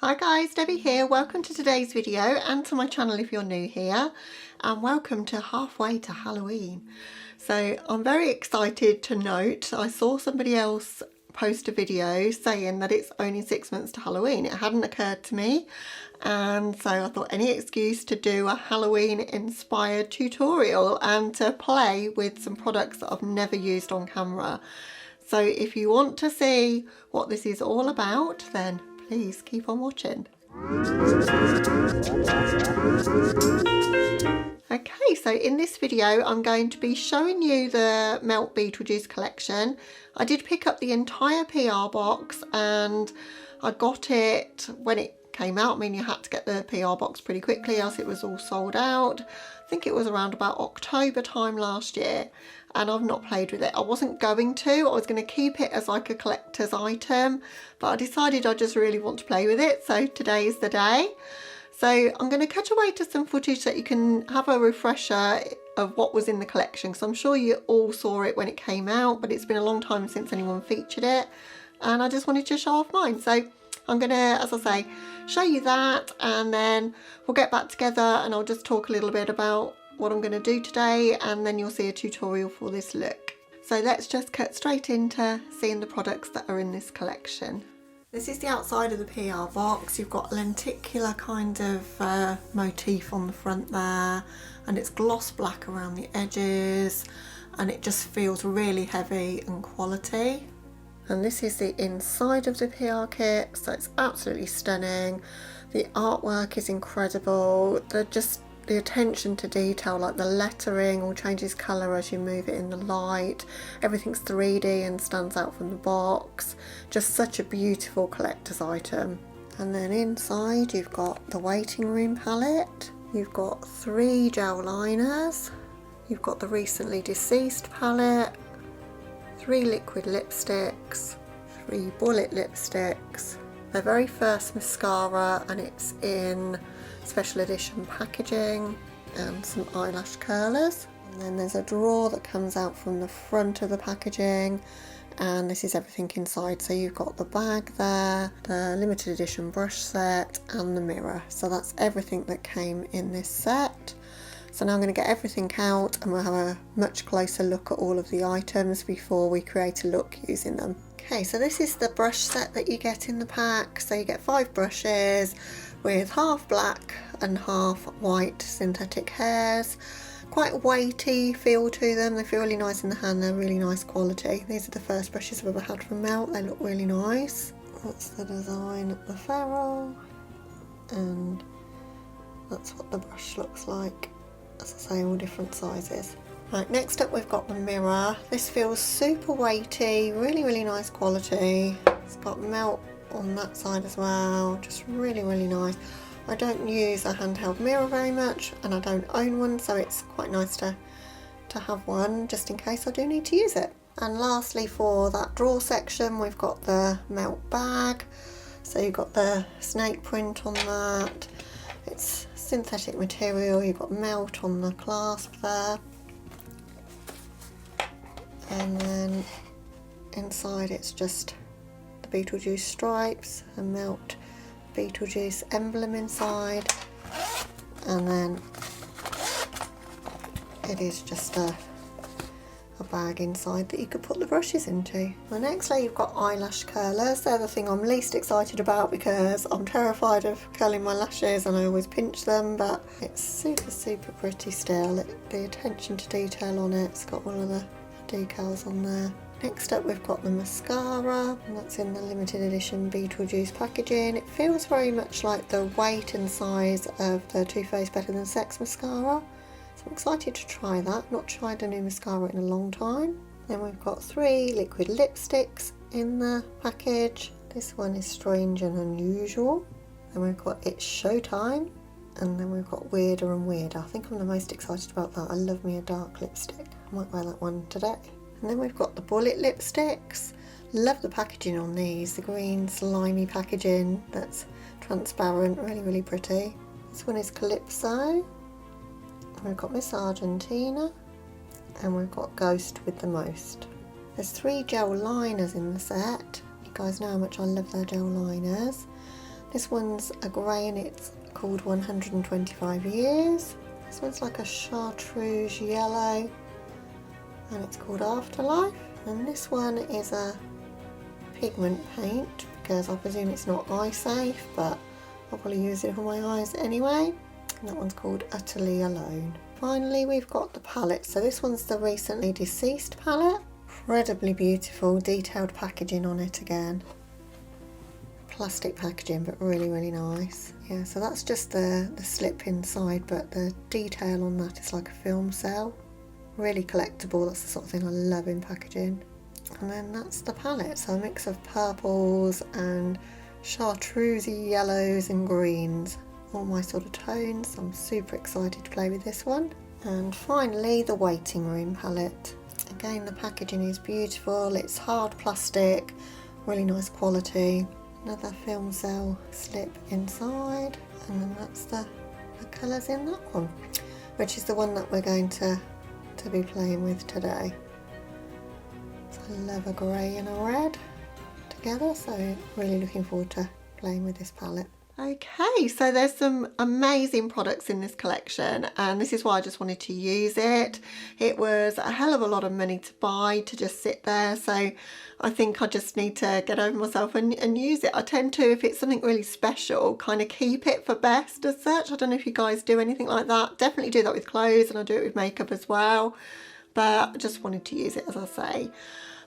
Hi guys, Debbie here. Welcome to today's video and to my channel if you're new here, and welcome to halfway to Halloween. So I'm very excited to note I saw somebody else post a video saying that it's only 6 months to Halloween. It hadn't occurred to me, and so I thought any excuse to do a Halloween inspired tutorial and to play with some products that I've never used on camera. So if you want to see what this is all about, then please keep on watching. Okay, so in this video I'm going to be showing you the Melt Beetlejuice collection. I did pick up the entire PR box and I got it when it came out. I mean, you had to get the PR box pretty quickly else it was all sold out. I think it was around about October time last year, and I've not played with it. I wasn't going to. I was going to keep it as like a collector's item, but I decided I just really want to play with it, so today is the day. So I'm going to cut away to some footage so you can have a refresher of what was in the collection, because I'm sure you all saw it when it came out, but it's been a long time since anyone featured it, and I just wanted to show off mine. So I'm going to, as I say, show you that, and then we'll get back together and I'll just talk a little bit about what I'm going to do today, and then you'll see a tutorial for this look. So let's just cut straight into seeing the products that are in this collection. This is the outside of the PR box. You've got lenticular kind of motif on the front there, and it's gloss black around the edges, and it just feels really heavy and quality. And this is the inside of the PR kit, so it's absolutely stunning. The artwork is incredible. The attention to detail, like the lettering all changes colour as you move it in the light. Everything's 3D and stands out from the box. Just such a beautiful collector's item. And then inside you've got the waiting room palette. You've got 3 gel liners. You've got the recently deceased palette. 3 liquid lipsticks, 3 bullet lipsticks, their very first mascara, and it's in special edition packaging, and some eyelash curlers. And then there's a drawer that comes out from the front of the packaging, and this is everything inside. So you've got the bag there, the limited edition brush set, and the mirror. So that's everything that came in this set. So now I'm going to get everything out and we'll have a much closer look at all of the items before we create a look using them. Okay, so this is the brush set that you get in the pack. So you get 5 brushes with half black and half white synthetic hairs. Quite a weighty feel to them. They feel really nice in the hand. They're really nice quality. These are the first brushes I've ever had from Melt. They look really nice. That's the design at the ferrule, and that's what the brush looks like. As I say, all different sizes. Right, next up we've got the mirror. This feels super weighty, really nice quality. It's got Melt on that side as well, just really nice. I don't use a handheld mirror very much, and I don't own one, so it's quite nice to have one just in case I do need to use it. And lastly, for that drawer section, we've got the Melt bag. So you've got the snake print on that. It's synthetic material. You've got Melt on the clasp there, and then inside it's just the Beetlejuice stripes, a Melt Beetlejuice emblem inside, and then it is just a bag inside that you could put the brushes into. The next layer you've got eyelash curlers. They're the thing I'm least excited about because I'm terrified of curling my lashes and I always pinch them, but it's super pretty still. The attention to detail on it's got one of the decals on there. Next up we've got the mascara, and that's in the limited edition Beetlejuice packaging. It feels very much like the weight and size of the Too Faced Better Than Sex mascara. So I'm excited to try that. Not tried a new mascara in a long time. Then we've got 3 liquid lipsticks in the package. This one is Strange and Unusual. Then we've got It's Showtime. And then we've got Weirder and Weirder. I think I'm the most excited about that. I love me a dark lipstick. I might wear that one today. And then we've got the bullet lipsticks. Love the packaging on these. The green slimy packaging that's transparent. Really pretty. This one is Calypso. We've got Miss Argentina, and we've got Ghost with the Most. There's 3 gel liners in the set. You guys know how much I love their gel liners. This one's a grey and it's called 125 Years. This one's like a chartreuse yellow and it's called Afterlife. And this one is a pigment paint because I presume it's not eye safe, but I'll probably use it for my eyes anyway. And that one's called Utterly Alone. Finally, we've got the palette. So this one's the Recently Deceased palette. Incredibly beautiful, detailed packaging on it again. Plastic packaging, but really, really nice. Yeah, so that's just the slip inside, but the detail on that is like a film cell. Really collectible, that's the sort of thing I love in packaging. And then that's the palette, so a mix of purples and chartreusey yellows and greens. All my sort of tones. I'm super excited to play with this one. And finally, the Waiting Room palette. Again, the packaging is beautiful. It's hard plastic, really nice quality. Another film cell slip inside, and then that's the colours in that one, which is the one that we're going to be playing with today. So I love a grey and a red together, so really looking forward to playing with this palette. Okay, so there's some amazing products in this collection, and this is why I just wanted to use it. It was a hell of a lot of money to buy to just sit there, so I think I just need to get over myself and use it. I tend to, if it's something really special, kind of keep it for best as such. I don't know if you guys do anything like that. Definitely do that with clothes, and I do it with makeup as well, but I just wanted to use it, as I say.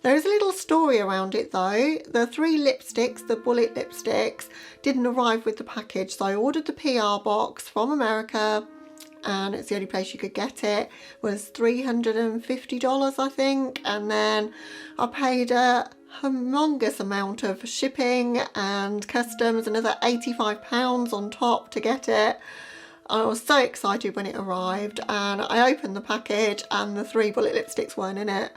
There is a little story around it though. The 3 lipsticks, the bullet lipsticks, didn't arrive with the package, so I ordered the PR box from America, and it's the only place you could get it. It was $350 I think, and then I paid a humongous amount of shipping and customs, another £85 on top to get it. I was so excited when it arrived, and I opened the package and the 3 bullet lipsticks weren't in it.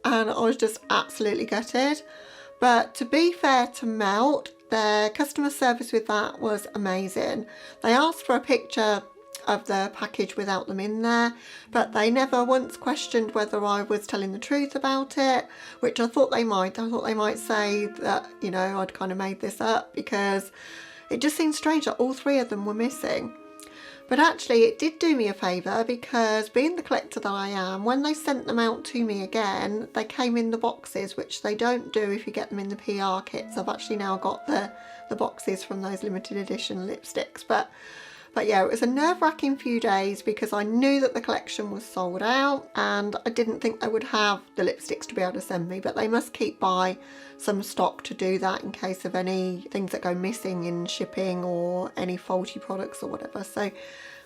And I was just absolutely gutted. But to be fair to Melt, their customer service with that was amazing. They asked for a picture of the package without them in there, but they never once questioned whether I was telling the truth about it, which I thought they might. I thought they might say that, you know, I'd kind of made this up, because it just seemed strange that all 3 of them were missing. But actually it did do me a favour, because being the collector that I am, when they sent them out to me again, they came in the boxes, which they don't do if you get them in the PR kits. I've actually now got the boxes from those limited edition lipsticks. But yeah, it was a nerve-wracking few days, because I knew that the collection was sold out and I didn't think they would have the lipsticks to be able to send me, but they must keep by some stock to do that in case of any things that go missing in shipping or any faulty products or whatever. So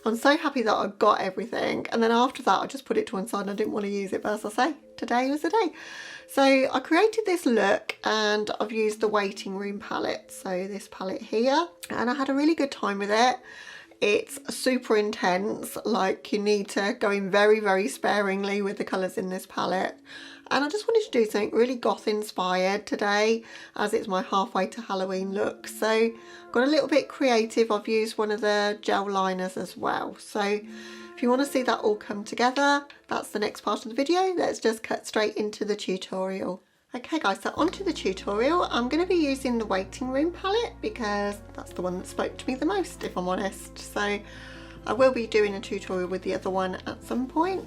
I'm so happy that I got everything, and then after that I just put it to one side and I didn't want to use it, but as I say, today was the day. So I created this look and I've used the Waiting Room palette, so this palette here, and I had a really good time with it. It's super intense, like you need to go in very, very sparingly with the colours in this palette. And I just wanted to do something really goth inspired today, as it's my halfway to Halloween look. So got a little bit creative. I've used one of the gel liners as well. So if you want to see that all come together, that's the next part of the video. Let's just cut straight into the tutorial. Okay guys, so onto the tutorial. I'm going to be using the Waiting Room palette because that's the one that spoke to me the most, if I'm honest. So I will be doing a tutorial with the other one at some point,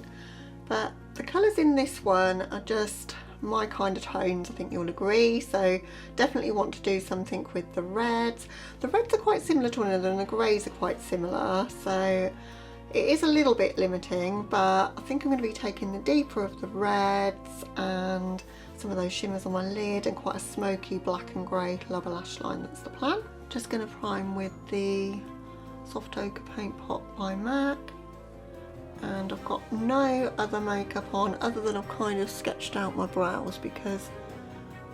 but the colours in this one are just my kind of tones, I think you'll agree. So definitely want to do something with the reds. The reds are quite similar to one another and the greys are quite similar, so it is a little bit limiting, but I think I'm going to be taking the deeper of the reds and some of those shimmers on my lid and quite a smoky black and grey lower lash line. That's the plan. Just going to prime with the Soft Ochre Paint Pot by MAC, and I've got no other makeup on other than I've kind of sketched out my brows because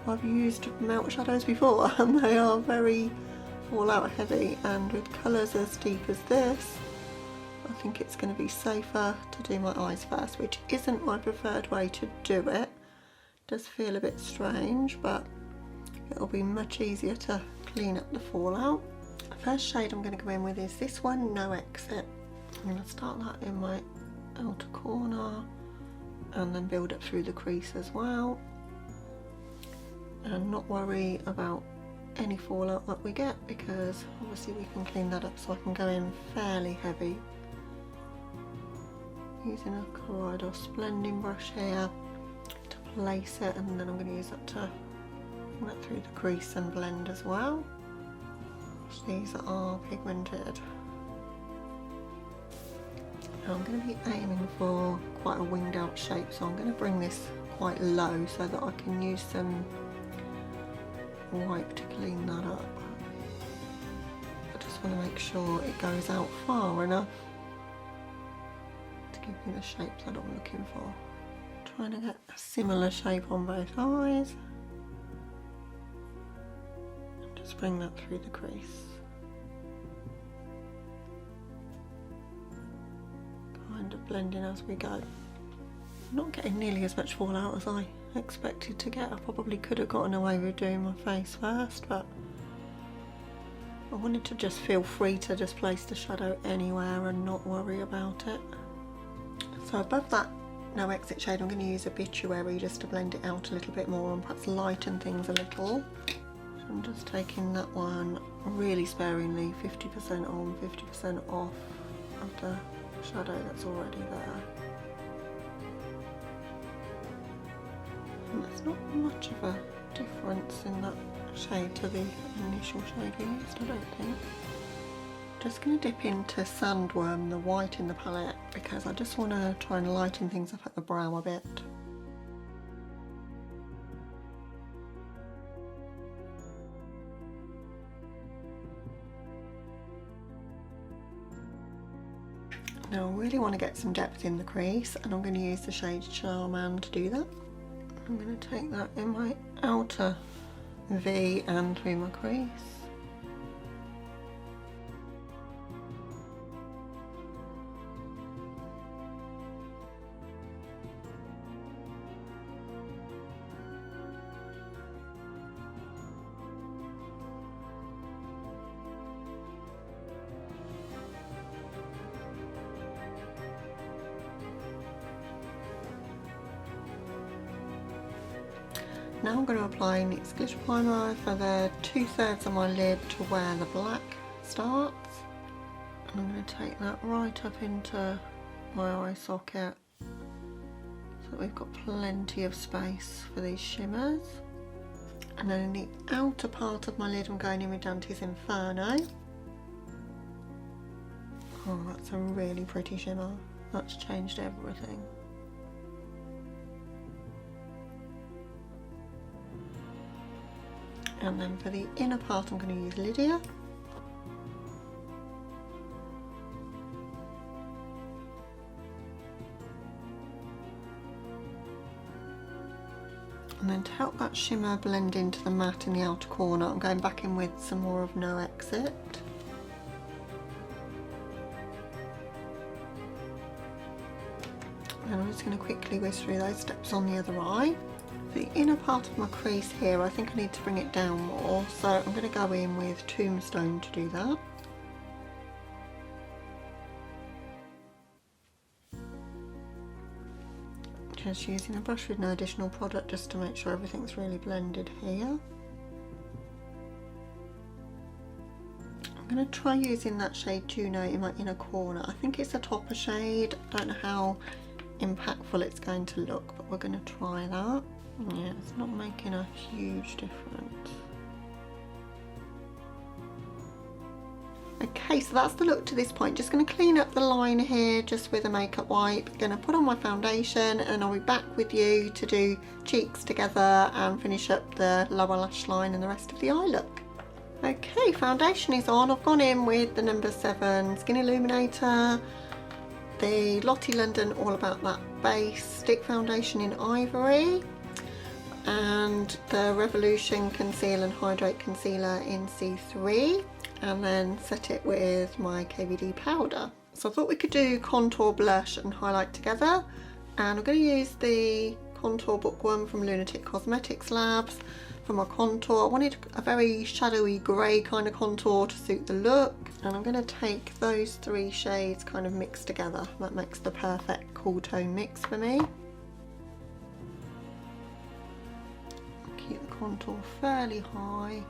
I've used Melt shadows before and they are very fallout heavy, and with colours as deep as this I think it's going to be safer to do my eyes first, which isn't my preferred way to do it. Does feel a bit strange, but it'll be much easier to clean up the fallout. The first shade I'm going to go in with is this one, No Exit. I'm going to start that in my outer corner and then build up through the crease as well, and not worry about any fallout that we get, because obviously we can clean that up, so I can go in fairly heavy using a Kaleidos blending brush here to place it, and then I'm going to use that to bring that through the crease and blend as well. These are pigmented. Now I'm going to be aiming for quite a winged out shape, so I'm going to bring this quite low so that I can use some wipe to clean that up. I just want to make sure it goes out far enough to give me the shape that I'm looking for. Trying to get a similar shape on both eyes. And just bring that through the crease. Kind of blending as we go. I'm not getting nearly as much fallout as I expected to get. I probably could have gotten away with doing my face first, but I wanted to just feel free to just place the shadow anywhere and not worry about it. So above that No Exit shade, I'm going to use Obituary just to blend it out a little bit more and perhaps lighten things a little. So I'm just taking that one really sparingly, 50% on, 50% off of the shadow that's already there. And there's not much of a difference in that shade to the initial shade we used, I don't think. Just going to dip into Sandworm, the white in the palette, because I just want to try and lighten things up at the brow a bit. Now I really want to get some depth in the crease, and I'm going to use the shade Charman to do that. I'm going to take that in my outer V and through my crease. Now I'm going to apply NYX Glitter Primer for the 2/3 of my lid to where the black starts. And I'm going to take that right up into my eye socket so that we've got plenty of space for these shimmers. And then in the outer part of my lid I'm going in with Dante's Inferno. Oh, that's a really pretty shimmer. That's changed everything. And then for the inner part I'm going to use Lydia. And then to help that shimmer blend into the matte in the outer corner, I'm going back in with some more of No Exit. And I'm just going to quickly whiz through those steps on the other eye. The inner part of my crease here, I think I need to bring it down more, so I'm going to go in with Tombstone to do that. Just using a brush with no additional product just to make sure everything's really blended here. I'm going to try using that shade Juno in my inner corner. I think it's a topper shade, I don't know how impactful it's going to look, but we're going to try that. Yeah, it's not making a huge difference. Okay, so that's the look to this point. Just going to clean up the liner here just with a makeup wipe. Going to put on my foundation and I'll be back with you to do cheeks together and finish up the lower lash line and the rest of the eye look. Okay, foundation is on. I've gone in with the No7 Skin Illuminator, the Lottie London All About That Base Stick Foundation in Ivory, and the Revolution Conceal and Hydrate Concealer in C3, and then set it with my KVD powder. So I thought we could do contour, blush and highlight together, and I'm going to use the Contour Bookworm from LunaTick Cosmetics Labs for my contour. I wanted a very shadowy grey kind of contour to suit the look, and I'm going to take those three shades kind of mixed together. That makes the perfect cool tone mix for me. Keep the contour fairly high.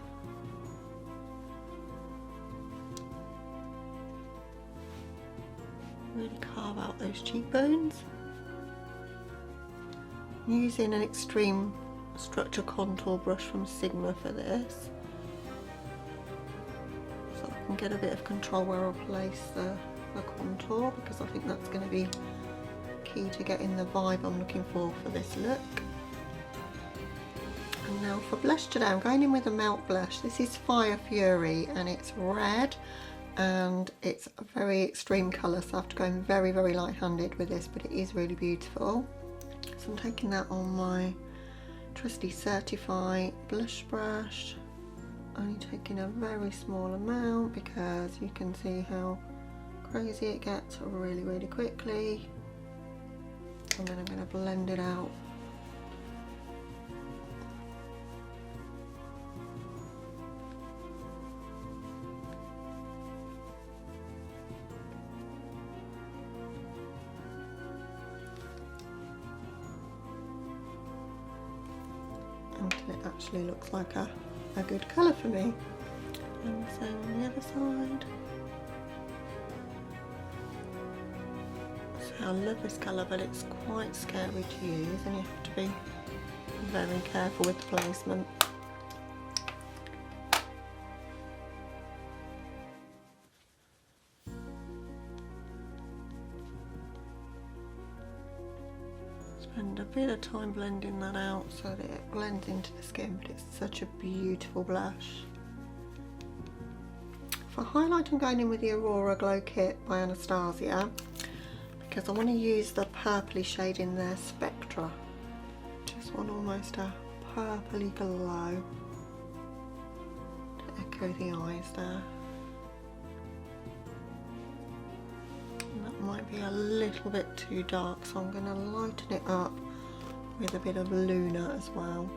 really carve out those cheekbones. I'm using an extreme structure contour brush from Sigma for this, so I can get a bit of control where I place the contour, because I think that's going to be key to getting the vibe I'm looking for this look. And now for blush today, I'm going in with a melt blush. This is Fire Fury and it's red and it's a very extreme colour, so I have to go in very, very light-handed with this, but it is really beautiful. So I'm taking that on my trusty Certify blush brush, only taking a very small amount because you can see how crazy it gets really, really quickly. And then I'm going to blend it out. Until it actually looks like a good colour for me. And the same on the other side. So I love this colour, but it's quite scary to use and you have to be very careful with the placement. Spend a bit of time blending that out so that it blends into the skin, but it's such a beautiful blush. For highlight, I'm going in with the Aurora Glow Kit by Anastasia because I want to use the purpley shade in there, Spectra. Just want almost a purpley glow to echo the eyes there. That might be a little bit too dark, so I'm going to lighten it up with a bit of Luna as well.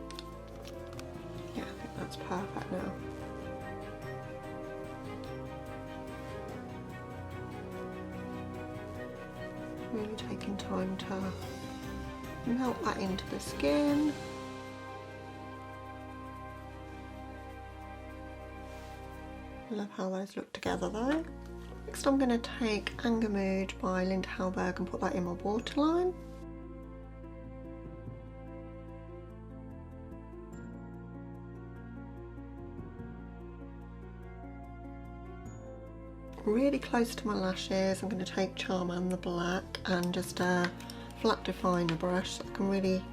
Yeah, I think that's perfect now. Really taking time to melt that into the skin. Love how those look together though. Next I'm going to take Anger Mood by Hallberg and put that in my waterline. Really close to my lashes, I'm going to take Charm the Black and just a flat definer brush so I can really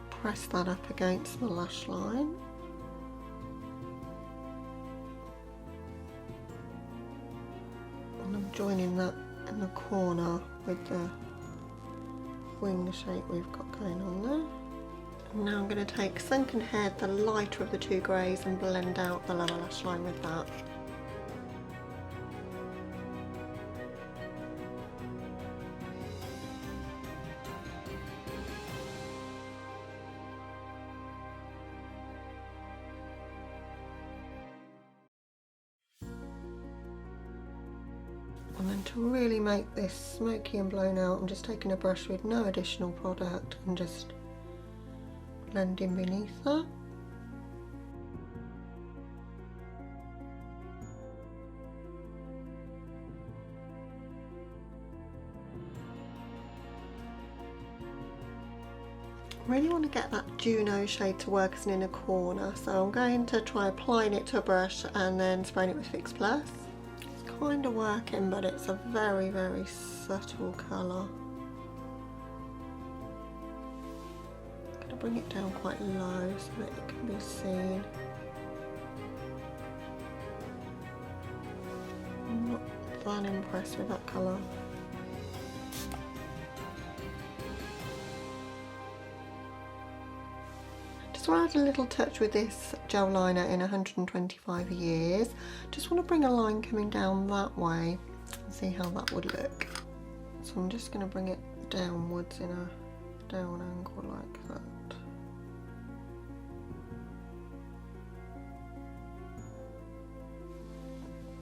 press that up against the lash line. And I'm joining that in the corner with the wing shape we've got going on there. And now I'm going to take Sunken Head, the lighter of the two greys, and blend out the lower lash line with that. And then to really make this smoky and blown out, I'm just taking a brush with no additional product and just blending beneath that. I really want to get that Juno shade to work as an inner corner, so I'm going to try applying it to a brush and then spraying it with Fix Plus. Kind of working, but it's a very, very subtle colour. I'm going to bring it down quite low so that it can be seen. I'm not that impressed with that colour. Just want to add a little touch with this gel liner in 125 Years. Just want to bring a line coming down that way and see how that would look. So I'm just going to bring it downwards in a down angle like that.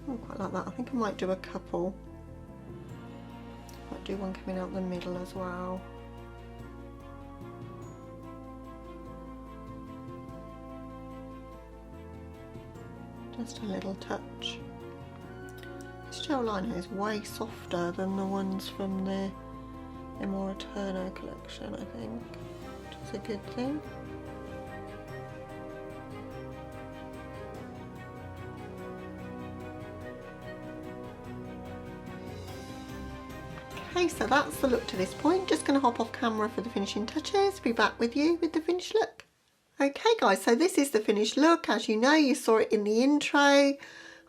I don't quite like that. I think I might do a couple. Might do one coming out the middle as well. Just a little touch. It's gel liner is way softer than the ones from the Aurora collection, I think, which is a good thing. Okay, so that's the look to this point. Just going to hop off camera for the finishing touches. Be back with you with the finished look. Okay guys, so this is the finished look. As you know, you saw it in the intro.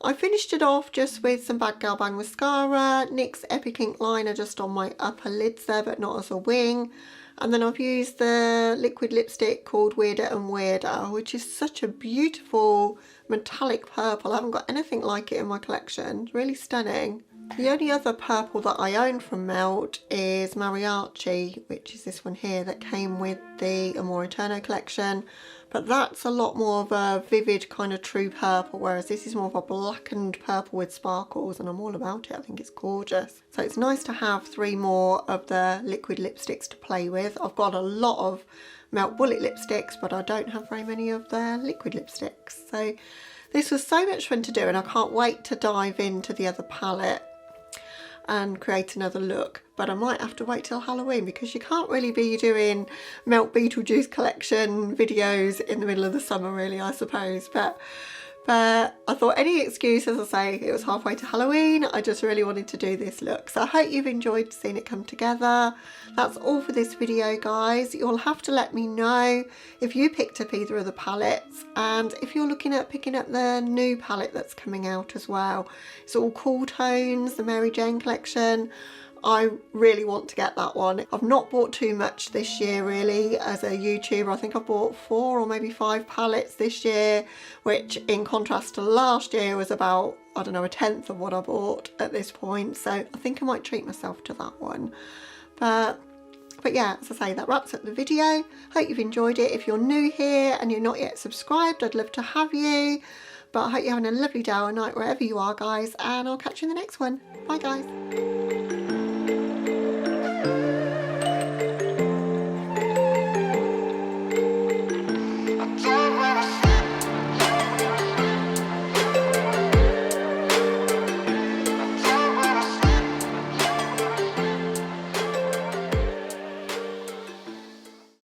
I finished it off just with some BadGalBang mascara, NYX Epic Ink Liner just on my upper lids there, but not as a wing. And then I've used the liquid lipstick called Weirder and Weirder, which is such a beautiful metallic purple. I haven't got anything like it in my collection. It's really stunning. The only other purple that I own from Melt is Mariachi, which is this one here that came with the Aurora collection. But that's a lot more of a vivid kind of true purple, whereas this is more of a blackened purple with sparkles, and I'm all about it. I think it's gorgeous. So it's nice to have 3 more of the liquid lipsticks to play with. I've got a lot of Melt Bullet lipsticks, but I don't have very many of their liquid lipsticks. So this was so much fun to do, and I can't wait to dive into the other palette and create another look. But I might have to wait till Halloween, because you can't really be doing Melt Beetlejuice collection videos in the middle of the summer really, I suppose. But I thought any excuse, as I say, it was halfway to Halloween, I just really wanted to do this look. So I hope you've enjoyed seeing it come together. That's all for this video, guys. You'll have to let me know if you picked up either of the palettes, and if you're looking at picking up the new palette that's coming out as well. It's all cool tones, the Mary Jane collection. I really want to get that one. I've not bought too much this year really as a YouTuber. I think I've bought 4 or maybe 5 palettes this year, which in contrast to last year was about, I don't know, 1/10 of what I bought at this point. So I think I might treat myself to that one. But yeah, as I say, that wraps up the video. Hope you've enjoyed it. If you're new here and you're not yet subscribed, I'd love to have you. But I hope you're having a lovely day or night wherever you are, guys, and I'll catch you in the next one. Bye, guys.